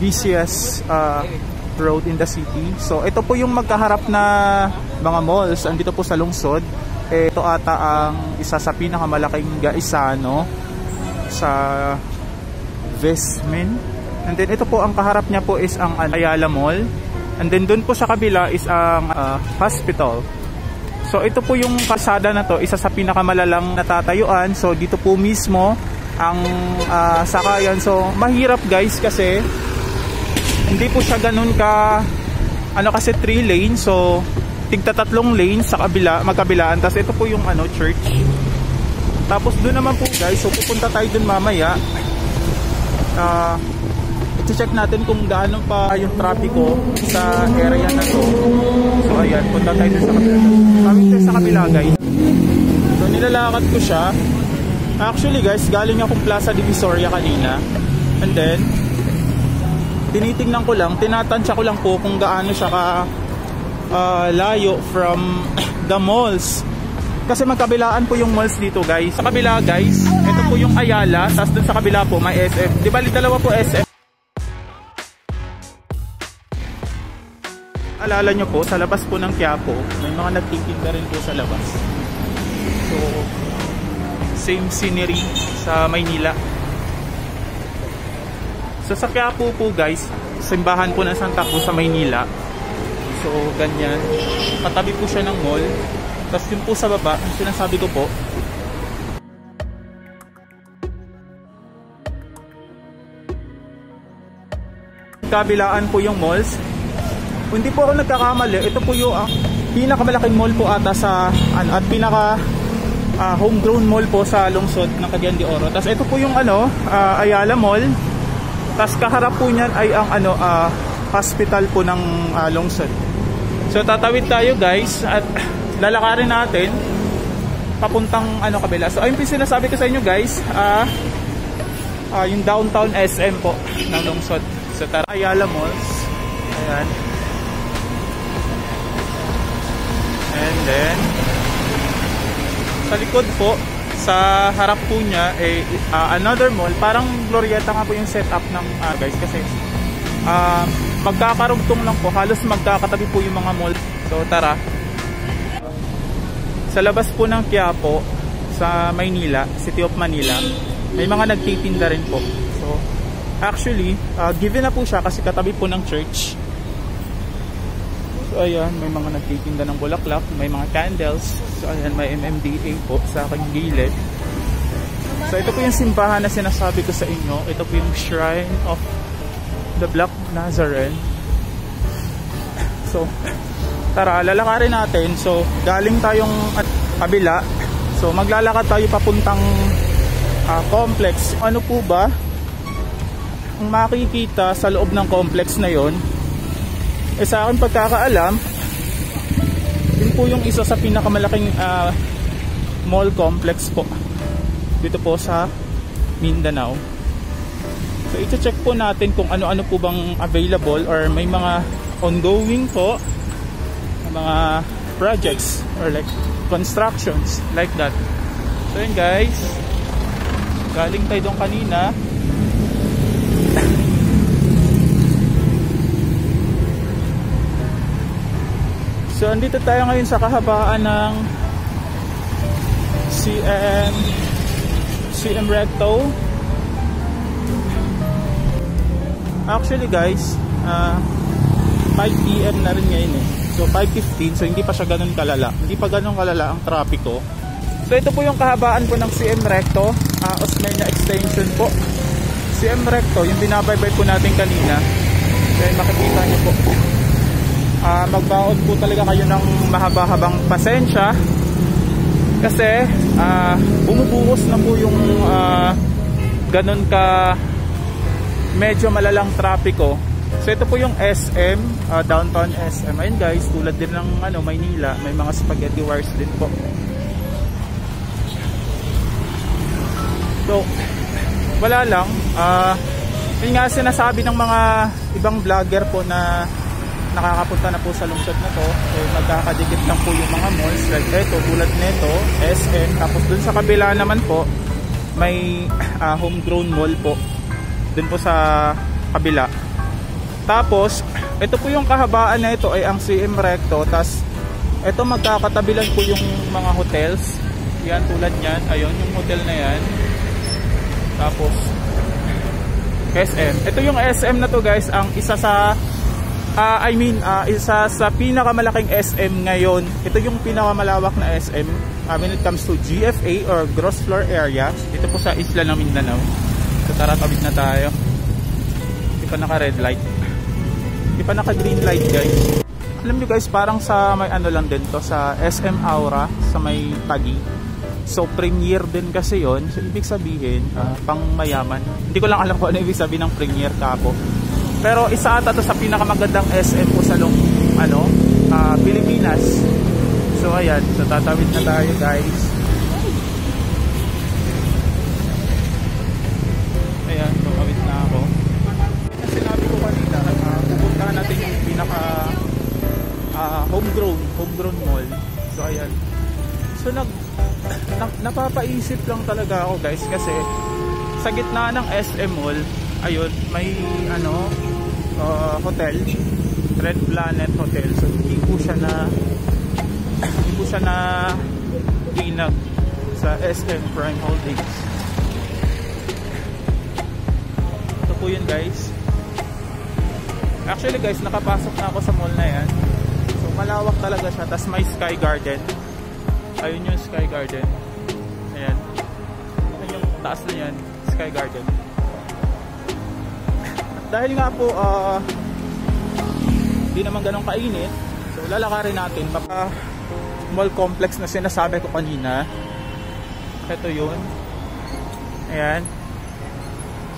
busiest road in the city. So ito po yung magkaharap na mga malls andito po sa lungsod. Ito ata ang isa sa pinakamalaking gaisano sa Vismin. And then ito po ang kaharap niya po is ang Ayala Mall. And then doon po sa kabila is ang hospital. So ito po yung kalsada na to, isa sa pinakamalalang natatayuan. So dito po mismo ang sakayan. So mahirap guys kasi hindi po siya ganun ka kasi 3 lanes. So tigta 3 lanes sa kabila, magkabilaan. Tapos ito po yung church. Tapos doon naman po guys, so pupunta tayo doon mamaya. I-check natin kung gaano pa yung trapiko sa area na to. So ayan, punta tayo doon sa kabila. Kami tayo sa kabila guys. So nilalakad ko siya. Actually guys, galing akong Plaza Divisoria kanina. And then tinitingnan ko lang, tinatansya ko lang po kung gaano siya ka layo from the malls. Kasi magkabilaan po yung malls dito guys. Sa kabila guys, ito po yung Ayala. Tapos dun sa kabila po may SF. Di ba dalawa po SF? Alala nyo po, sa labas po ng Quiapo, may mga nagtitinda rin po sa labas. So, same scenery sa Maynila. So sa Quiapo po guys, simbahan po ng Santa Cruz sa Maynila. So ganyan, katabi po siya ng mall. Tapos yun po sa baba, ang sinasabi ko po, kabilaan po yung malls. Kung hindi po ako nagkakamali, ito po yung pinakamalaking mall po ata sa at pinaka homegrown mall po sa lungsod ng Cagayan de Oro. Tapos ito po yung Ayala Mall. Tapos kaharap po niyan ay ang hospital po ng lungsod. So tatawid tayo guys at lalakarin natin papuntang kabila. So ayun po sinasabi ko sa inyo guys, yung downtown SM po ng lungsod. So tara, Ayala Malls. Ayan. And then sa likod po, sa harap po niya another mall. Parang Glorieta nga po yung setup ng guys kasi magkakarugtong lang po, halos magkakatabi po yung mga mall. So tara, sa labas po ng Quiapo sa Maynila, City of Manila, may mga nagtitinda rin po. So actually given na po siya kasi katabi po ng church. So ayan, may mga nagtitinda ng bulaklak, may mga candles. So ayan, may MMDA po sa aking gilid. So ito po yung simbahan na sinasabi ko sa inyo. Ito po yung Shrine of the Black Nazarene. So tara, lalakarin natin. So galing tayong kabila. So maglalakad tayo papuntang complex. Ano po ba ang makikita sa loob ng complex na yon? Sa akin pagkakaalam, yun po yung isa sa pinakamalaking mall complex po dito po sa Mindanao. So i-check po natin kung ano-ano po bang available or may mga ongoing po mga projects or like constructions like that. So yun guys, galing tayo doon kanina. So andito tayo ngayon sa kahabaan ng CM Recto. Actually guys, 5 PM na rin ngayon So 5:15, so hindi pa siya ganun kalala. Hindi pa ganun kalala ang trapiko. So ito po yung kahabaan po ng CM Recto, Osmeña Extension po. CM Recto, yung binabaybay po natin kanina. Kaya makikita niyo po. Magbaon po talaga kayo ng mahaba-habang pasensya kasi bumubuhos na po yung ganun ka medyo malalang trapiko. So ito po yung SM, downtown SM. Ayun guys, tulad din ng Maynila, may mga spaghetti wars din po. So wala lang, yun nga sinasabi ng mga ibang vlogger po na nakakapunta na po sa lungsod na to, magkakadikit lang po yung mga malls like ito, tulad nito, SM. Tapos dun sa kabila naman po may homegrown mall po dun po sa kabila. Tapos ito po yung kahabaan na ito ay ang CM Recto. Tas ito magkakatabilan po yung mga hotels. Yan, tulad yan. Ayun, yung hotel na yan. Tapos SM. Ito yung SM na to guys, ang isa sa isa sa pinakamalaking SM ngayon. Ito yung pinakamalawak na SM when it comes to GFA or gross floor area. Ito po sa isla ng Mindanao. So tara, tawid na tayo. Hindi pa naka red light. Hindi pa naka green light guys. Alam nyo guys, parang sa may ano lang din to, sa SM Aura, sa may Taguig. So premier din kasi yon. So ibig sabihin pang mayaman. Hindi ko lang alam kung ano ibig sabihin ng premier kapo. Pero isa ata to sa pinakamagandang SM po sa Pilipinas. So ayan, so tatawid na tayo guys. Ayan, so tawid na ako. Kasi sinabi ko kanina, pupuntahan natin yung pinaka homegrown mall. So ayan. So napapaisip lang talaga ako guys, kasi sa gitna ng SM Mall, ayun, may hotel, Red Planet Hotel. So hindi po siya na inag sa SM Prime Holdings. Ito po yun guys. Actually guys, nakapasok na ako sa mall na yan. So malawak talaga siya. Tas may Sky Garden. Ayun yung Sky Garden. Ayan. Ayan yung taas na yan, Sky Garden. Dahil nga po hindi naman ganun kainit, so lalakarin natin baka mall complex na sinasabi ko kanina. Ito yun. Ayan.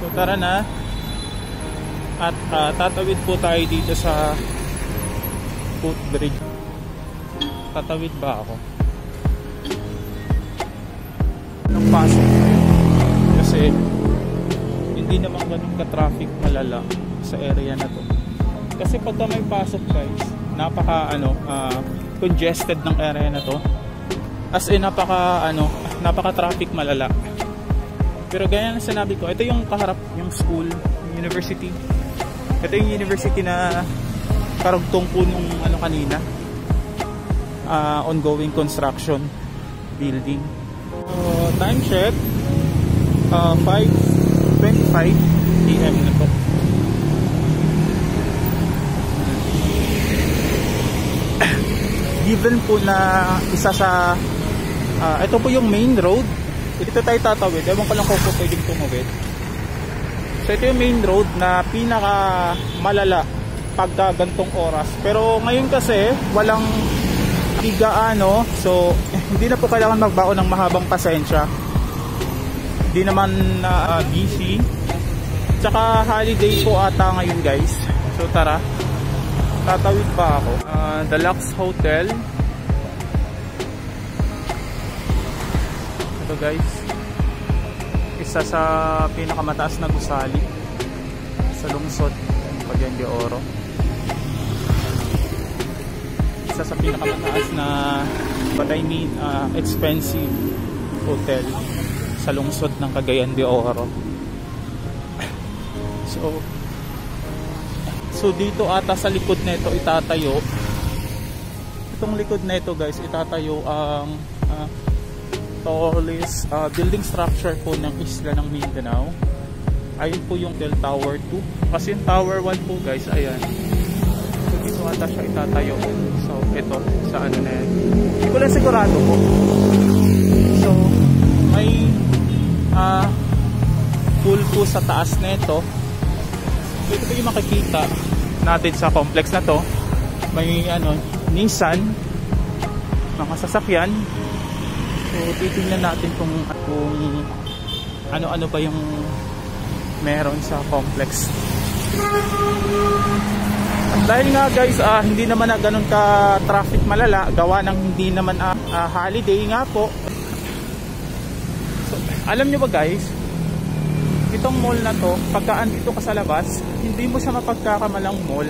So tara na. At tatawid po tayo dito sa footbridge. Tatawid ba ako? Nang pasok kasi hindi naman ganun ka-traffic malala sa area na to. Kasi pagka may pasok guys, napaka congested ng area na to. As in napaka traffic malala. Pero ganyan ang sinabi ko, ito yung kaharap, yung school, yung university. Ito yung university na karugtong po nung kanina, ongoing construction building. Time check 5:25 PM na to. Given po na isa sa ito po yung main road. Dito tayo tatawid. Ewan ko lang kung pwedeng tumawid. So ito yung main road na pinaka malala pagka gantong oras. Pero ngayon kasi walang igaano, so hindi na po kailangan magbaon ng mahabang pasensya. Hindi naman busy. Tsaka holiday po ata ngayon guys. So tara, tatawid pa ako. The Lux Hotel. Ito guys, isa sa pinakamataas na gusali sa lungsod ng Cagayan de Oro. Isa sa pinakamataas na expensive hotel sa lungsod ng Cagayan de Oro. So dito ata sa likod na ito itatayo. Itong likod na ito guys, itatayo ang tallest building structure po ng isla ng Mindanao. Ayun po yung Del Tower 2. Kasi yung Tower 1 po guys, ayan. So dito ata siya itatayo. So ito, sa ano na yan. Hindi ko lang sigurado po. So may pool po sa taas na ito. So ito po yung makikita natin sa complex na to. May Nissan, mga sasakyan. So titingnan natin kung ano-ano pa yung meron sa complex. At dahil nga guys, hindi naman na ganun ka traffic malala, gawa ng hindi naman holiday nga po. So, alam nyo ba guys, itong mall na to, pagka andito ka sa labas, hindi mo siya mapagkakamalang mall.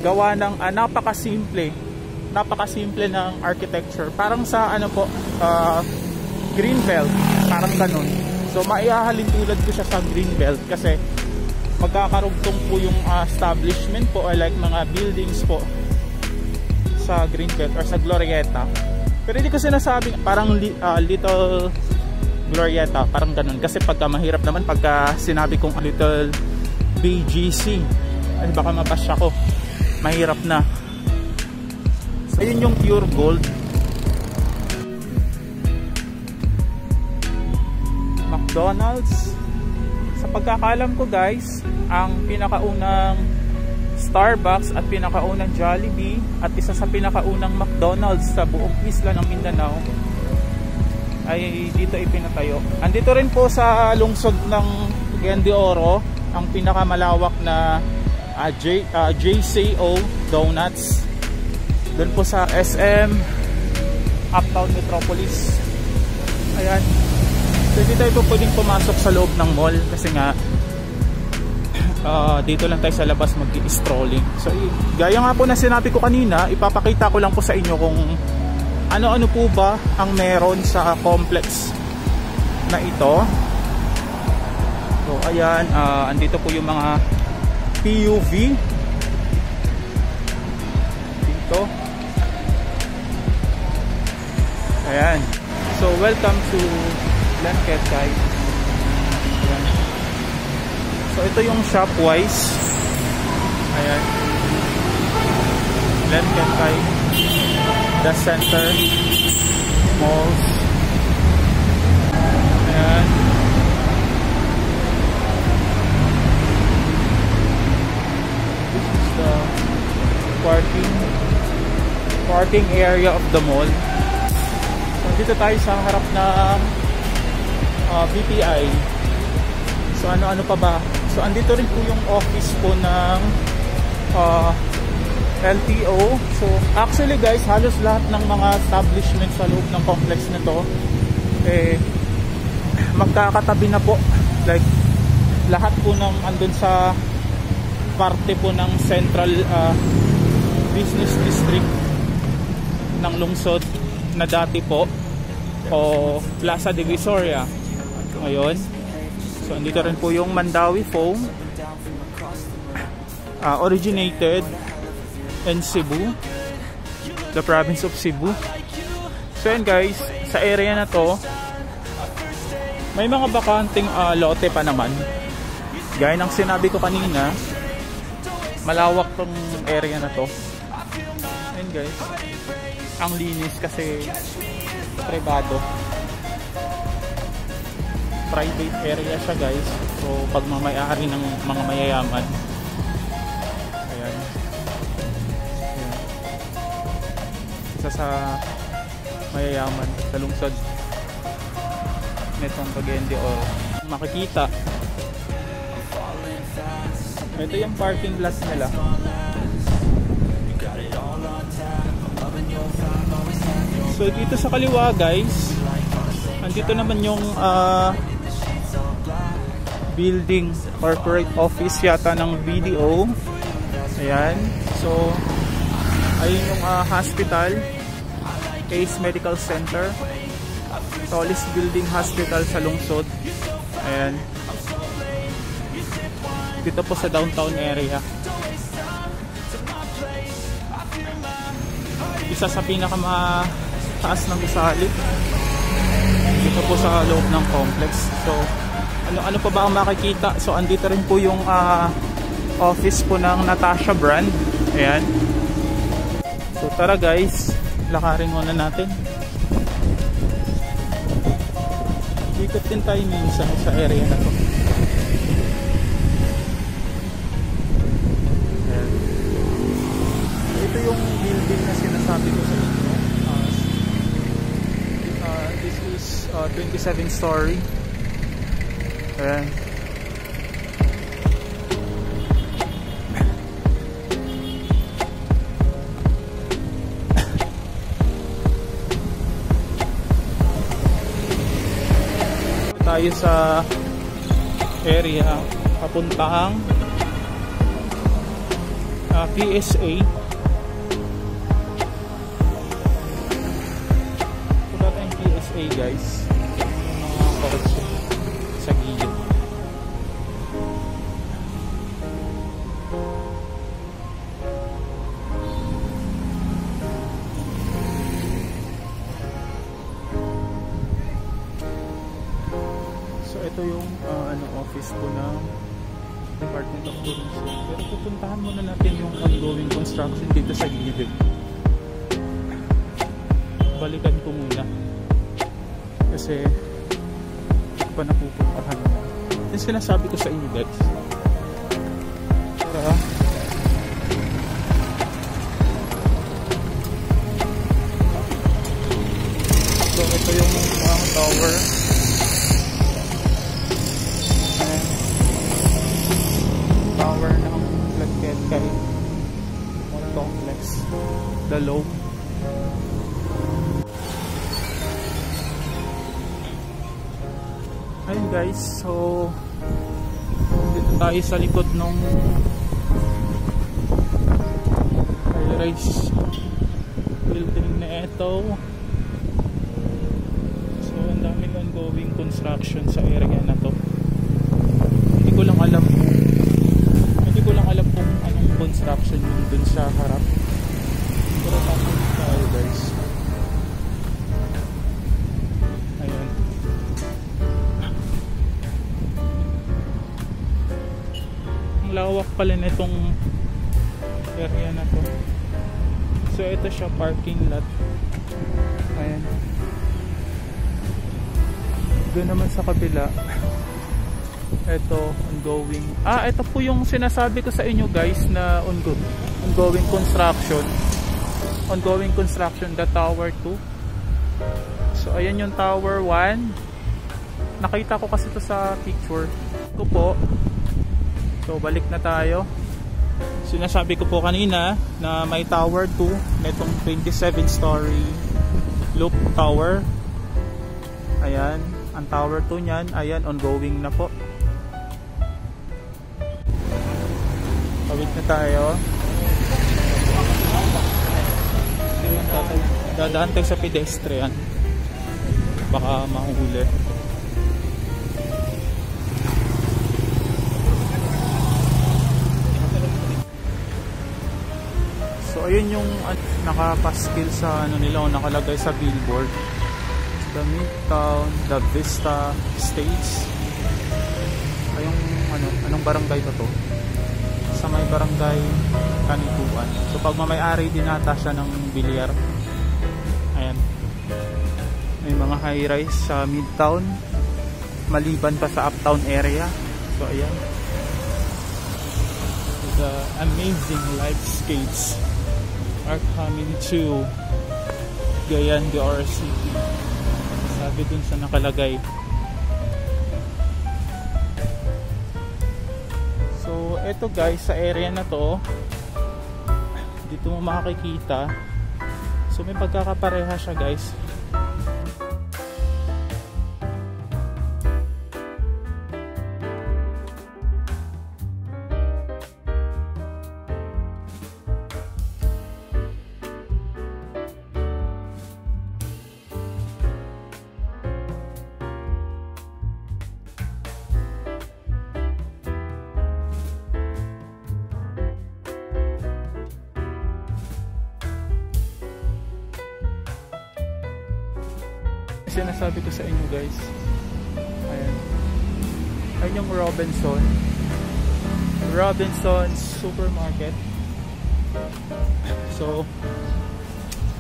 Gawa ng napakasimple ng architecture. Parang sa Greenbelt, parang ganun. So maihahalin tulad ko siya sa Greenbelt kasi magkakarugtong po yung establishment po or like mga buildings po sa Greenbelt or sa Glorieta. Pero hindi ko sinasabing parang Little Glorieta, parang ganun. Kasi pagka mahirap naman pagka sinabi kong Little BGC, ay baka mabasya ko. Mahirap na. So, ayun yung pure gold. McDonald's. Sa pagkakalam ko guys, ang pinakaunang Starbucks at pinakaunang Jollibee at isa sa pinakaunang McDonald's sa buong isla ng Mindanao ay dito ipinatayo. Andito rin po sa lungsod ng Cagayan de Oro ang pinakamalawak na JCO Donuts. Doon po sa SM Uptown Metropolis. Ayan. So hindi tayo po pwedeng pumasok sa loob ng mall kasi nga dito lang tayo sa labas mag-strolling. So gaya nga po na sinabi ko kanina, ipapakita ko lang po sa inyo kung ano-ano po ba ang meron sa complex na ito. So ayan, andito po yung mga PUV dito. Ayan. So welcome to Lenketkay. Ayan. So ito yung Shopwise. Ayan. Lenketkay, The Center Malls. Ayan. This is the parking area of the mall. So dito tayo sa harap ng BPI. So ano-ano pa ba? So andito rin po yung office po ng LTO. So actually guys, halos lahat ng mga establishment sa loob ng complex na to magkakatabi na po. Like lahat po ng andun sa parte po ng Central Business District ng lungsod na dati po o Plaza Divisoria ngayon. So andito rin po yung Mandawi Foam, originated in Cebu, the province of Cebu. So yan guys, sa area na to may mga bakanting lote pa naman. Gaya ng sinabi ko kanina, malawak tong area na to. Yan guys, ang linis kasi private area siya guys. So pag mamayari ng mga mayayaman. Ayan. Ayan. Isa sa mayayaman sa lungsod netong Cagayan de Oro. Makikita ito yung parking lot nila. So dito sa kaliwa guys, andito naman yung building, corporate office yata ng BDO. Ayan. So ayun yung hospital, Ace Medical Center, tallest building hospital sa lungsod. Ayan. Dito po sa downtown area. Isa sa pinakamataas ng gusali dito po sa loob ng complex. So ano pa ba ang makikita? So andito rin po yung office po ng Natasha brand. Ayan. So tara guys, lakarin muna natin. Ikot din tayo minsan sa area na to. Ayan. Ito yung building na sinasabi ko sa inyo. This is 27 story. Ayan. Tayo sa area papuntang PSA. Punta tayong PSA guys. Mga kotse sa gilid. po ng Department of Tourism. Pero pupuntahan muna natin yung ongoing construction dito sa gilid. Balikan ko muna kasi hindi ko pa napupuntahan. Yung sinasabi ko sa inyo guys. Tara. So ito yung tower. Tower ng Lagketay Complex, The Low. Ayun guys, so dito tayo sa likod ng high-rise building na ito. So ang daming ongoing construction sa area na to. Hindi ko lang alam kung anong construction yun dun sa harap. Pero tapos tayo guys. Ayun. Ang lawak pala nitong area na to. So ito siya, parking lot. Ayan. Doon naman sa kabila, ito ongoing. Ito po yung sinasabi ko sa inyo guys na ongoing construction. Ongoing construction, the tower 2. So ayan yung tower 1. Nakita ko kasi ito sa picture ko po. So balik na tayo. Sinasabi ko po kanina na may tower 2 netong 27-story loop tower. Ayan, ang tower 2 niyan, ayan, ongoing na po. Pawit na tayo. Dadaan tayo sa pedestrian. Baka mahuli. So ayun yung nakapaskil sa ano nila, nakalagay sa billboard. The Midtown, The Vista Estates. Ayong anong barangay ba to? Sa may barangay Kanituan. So pag mamay-ari din nata siya ng bilyar. Ayan. May mga high-rise sa Midtown. Maliban pa sa Uptown area. So ayan. The amazing lifescapes are coming to Gayan de Oro City. Sabi dun sa nakalagay. So eto guys, sa area na to dito mo makikita. So may pagkakapareha siya guys. Sinasabi ko sa inyo guys, ayan, ayun yung Robinson's Supermarket. So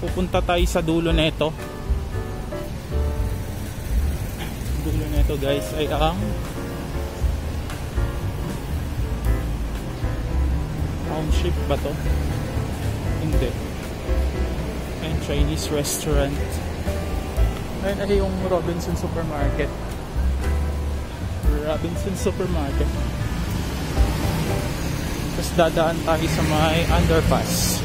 pupunta tayo sa dulo nito. Dulo nito guys ay ang Township ba to? Hindi. Ayan, Chinese restaurant. Ayun ay yung Robinson Supermarket. Robinson Supermarket. Tapos dadaan tayo sa may underpass.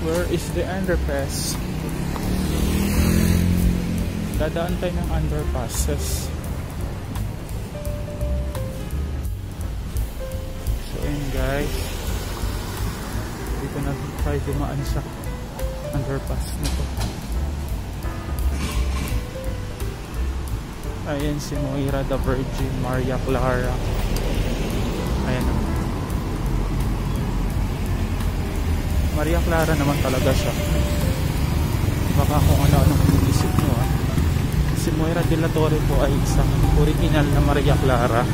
Where is the underpass? Dadaan tayo ng underpasses. So ayun guys, dito na tayo dumaan sa underpass na to. Ayan si Moira the Virgin Maria Clara. Ayan. Maria Clara naman talaga siya. Baka kung ano-anong inisip nyo Si Moira de la Torre po ay isang original na Maria Clara.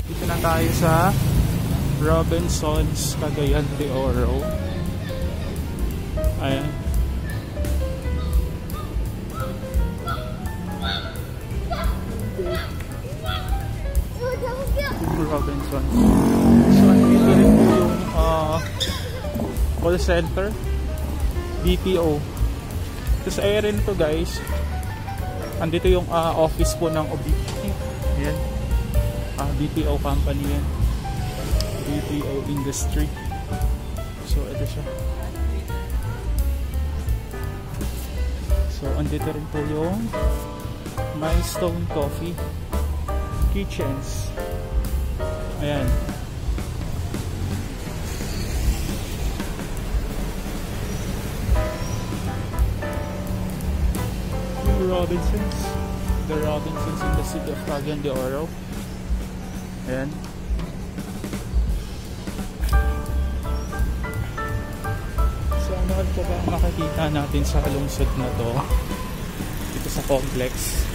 Dito na tayo sa Robinsons Cagayan de Oro. Ayan. Robinson. So, dito rin po yung call center, BPO. So, sa area nito guys, andito yung office po ng OBP. Ayan. BPO company yan. BPO industry. So, ito siya. So, andito rin po yung Milestone Coffee Kitchens. Ayan. Robinsons. The Robinsons in the city of Cagayan de Oro. Ayan. So ano pa ba makikita natin sa lungsod na to dito sa complex?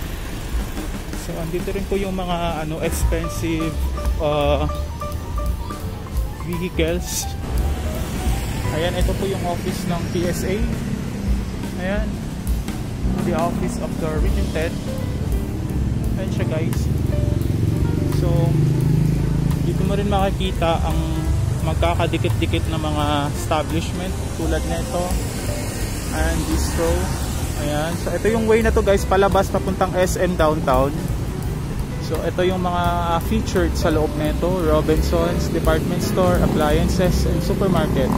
So andito rin po yung mga expensive vehicles. Ayan, ito po yung office ng PSA. Ayan, the office of the Region 10. Ayan siya guys. So dito mo rin makikita ang magkakadikit-dikit na mga establishment tulad nito and bistro. Ayan, so ito yung way na to guys, palabas papuntang SM downtown. So ito yung mga featured sa loob nito: Robinsons, department store, appliances, and supermarket.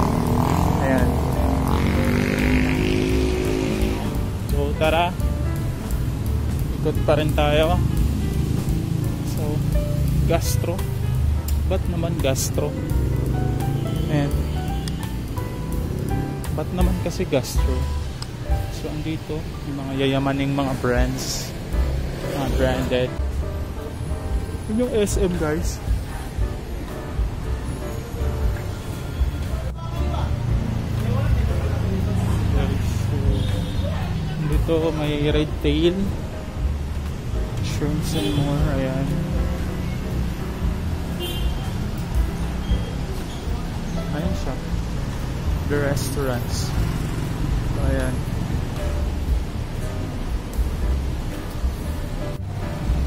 Ayan. So tara, ikot pa rin tayo. So gastro. Ba't naman gastro? Ayan. Ba't naman kasi gastro? So andito yung mga yayamaning mga brands, mga branded. Yun yung SM guys. So dito may red tail, shrimps and more. Ayan. Ayan siya, the restaurants. So ayan.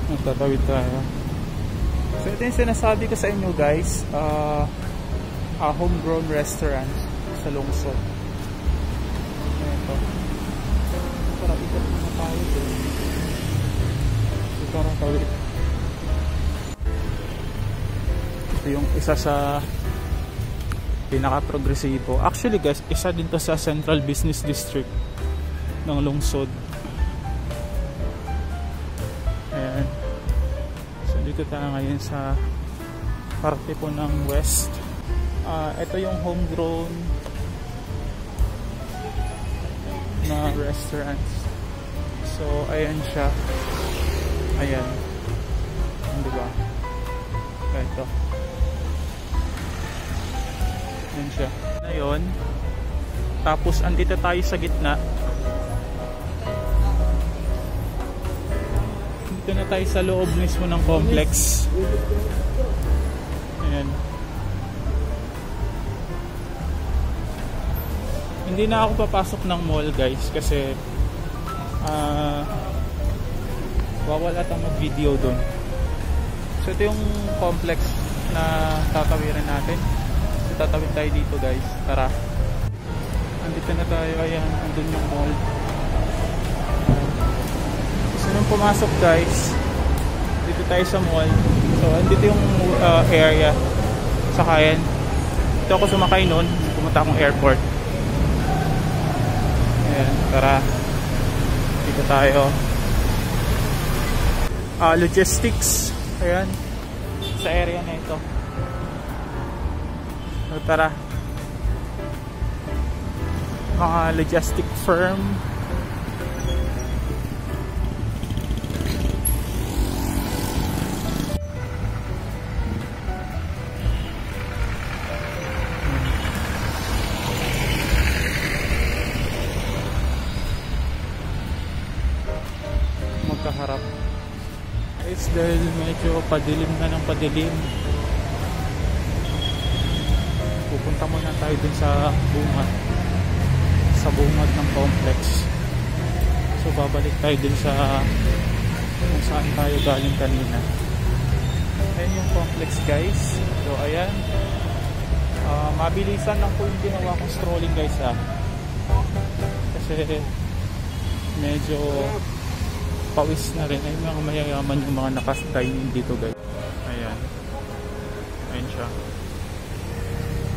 Magtatawid tayo. So ito yung sinasabi ko sa inyo guys, homegrown restaurant sa lungsod. Ito. Para ikot na tayo doon. Ito na tawid. Ito yung isa sa pinaka-progresibo. Actually guys, isa din to sa Central Business District ng lungsod. Ayan. Dito tayo ngayon sa parte po ng west. Ito yung homegrown na restaurants. So ayan siya. Ayan. Diba? Ito. Ayan siya. Ngayon, tapos andito tayo sa gitna. Dito na tayo sa loob mismo ng complex. Ayan. Hindi na ako papasok ng mall guys kasi wawala tayong mag-video doon. So ito yung complex na tatawirin natin. So tatawid tayo dito guys. Tara. Andito na tayo. Ayan, andun yung mall. Nung pumasok guys, dito tayo sa mall. So andito yung area sakayan. Dito ako sumakay nun, pumunta akong airport. Ayan, tara, dito tayo. Logistics. Ayan, sa area na ito. So tara, mga logistic firm. magkaharap. Guys, dahil medyo padilim na ng padilim, pupunta muna tayo dun sa bungad ng complex. So babalik tayo dun sa kung saan tayo galing kanina. Ayan yung complex, guys. So ayan, mabilisan lang po yung ginawa kong strolling, guys, kasi medyo pawis na rin. Ay, mga mayayaman yung mga nakadining dito, guys. Ayan siya.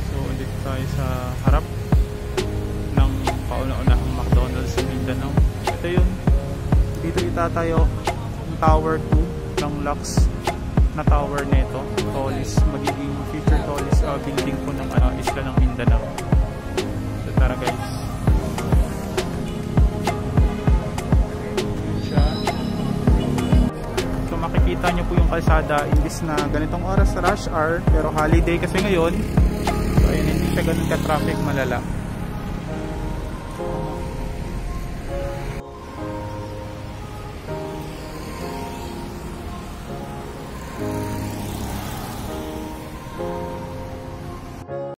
So ulit tayo sa harap ng pauna-unahang McDonald's sa Mindanao. Ito yun, dito itatayo yung tower 2 ng Lux na tower nito. Tallest, magiging future tallest building po ng isla ng Mindanao. So tara, guys. Makikita nyo po yung kalsada, imbis na ganitong oras rush hour, pero holiday kasi ngayon, so ayun, hindi siya ganun ka-traffic, malala.